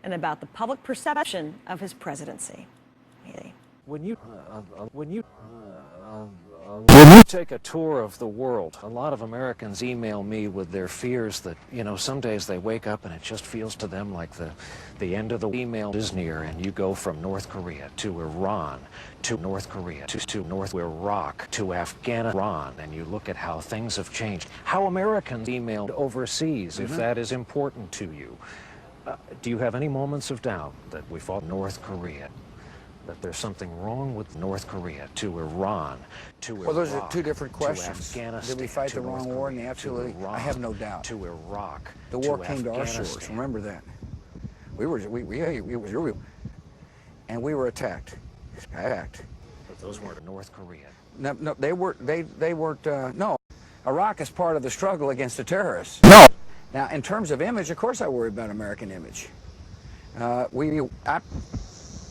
and about the public perception of his presidency. When you take a tour of the world, a lot of Americans email me with their fears that, you know, some days they wake up and it just feels to them like the end of the email is near, and you go from North Korea to Iran to North Korea to North Iraq to Afghanistan, and you look at how things have changed, how Americans emailed overseas, if that is important to you. Do you have any moments of doubt that we fought North Korea, that there's something wrong with North Korea to Iran to Iraq? Well, those are two different questions. Afghanistan, did we fight the wrong war? And the absolutely, I have no doubt. To Iraq. The war came to our shores. Remember that. We were attacked. But those weren't North Korea. No, they weren't. No, Iraq is part of the struggle against the terrorists. No. Now, in terms of image, of course, I worry about American image. I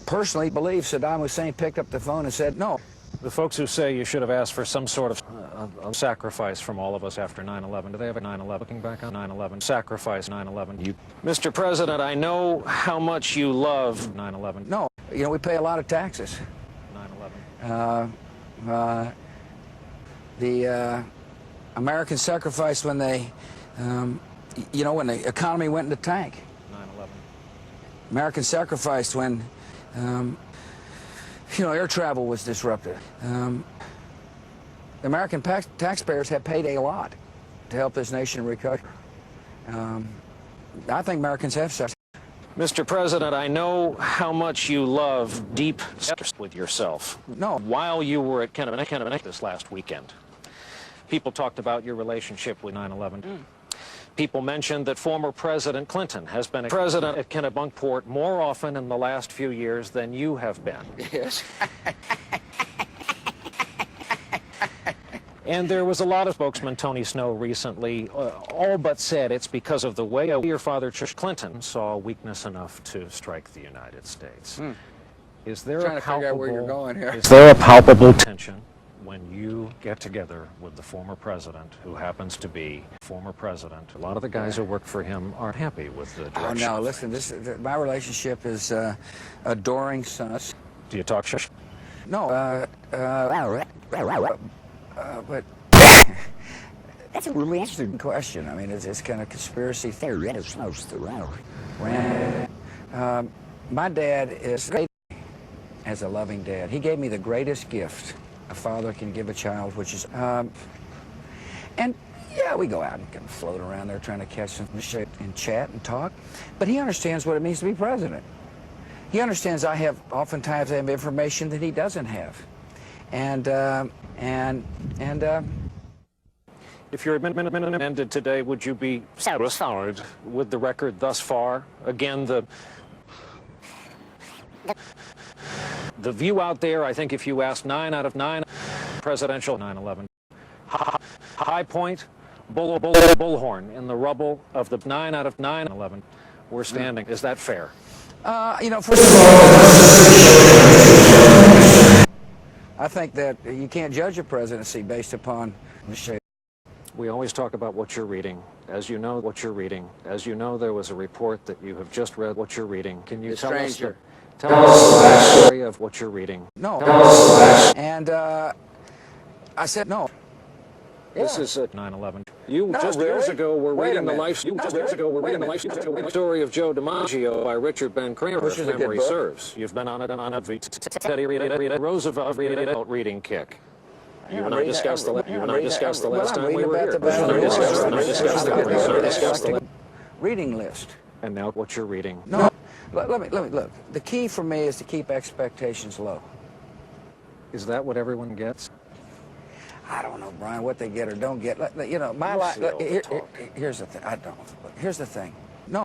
personally believe Saddam Hussein picked up the phone and said no. The folks who say you should have asked for some sort of sacrifice from all of us after 9/11, do they have a 9/11? Looking back on 9/11, sacrifice 9/11. Mr. President, I know how much you love 9/11. No, you know, we pay a lot of taxes. 9/11. The Americans sacrificed when they, you know, when the economy went in the tank. 9/11. Americans sacrificed when, you know, air travel was disrupted. The American taxpayers have paid a lot to help this nation recover. I think Americans have sacrificed. Mr. President, I know how much you love deep with yourself. No. While you were at Kennebec this last weekend, people talked about your relationship with 9/11. People mentioned that former President Clinton has been a president at Kennebunkport more often in the last few years than you have been. Yes. And there was a lot of spokesman, Tony Snow, recently, all but said it's because of the way your father, Clinton, saw weakness enough to strike the United States. Is there Trying to figure out where you're going here. Is there a palpable tension when you get together with the former president, who happens to be former president? A lot of the guys who work for him aren't happy with the direction. Oh, no, listen, my relationship is adoring sons. Do you talk shush? No, but that's a really interesting question. I mean, it's kind of conspiracy theory. My dad is great as a loving dad. He gave me the greatest gift a father can give a child, which is, and yeah, we go out and kind of float around there trying to catch some shit and chat and talk, but he understands what it means to be president. He understands oftentimes I have information that he doesn't have. And if your amendment ended today, would you be satisfied with the record thus far? Again, the view out there, I think if you ask 9 out of 9 presidential 9/11, high point, bullhorn in the rubble of the 9 out of 9/11 we're standing. Is that fair? You know, first of all, I think that you can't judge a presidency based upon the shape. We always talk about what you're reading. As you know, what you're reading. As you know, there was a report that you have just read what you're reading. Can you tell us the backstory of what you're reading? No. And I said no. This is 9/11. You just years ago were reading the life. You just years ago were reading the life story of Joe DiMaggio by Richard Ben Kramer. If memory serves, you've been on a Teddy Roosevelt reading kick. You and I discussed the last time we were here. Reading list. And now what you're reading? No. Let me look. The key for me is to keep expectations low. Is that what everyone gets? I don't know, Brian, what they get or don't get. You know, my life. Here's the thing. I don't. Here's the thing.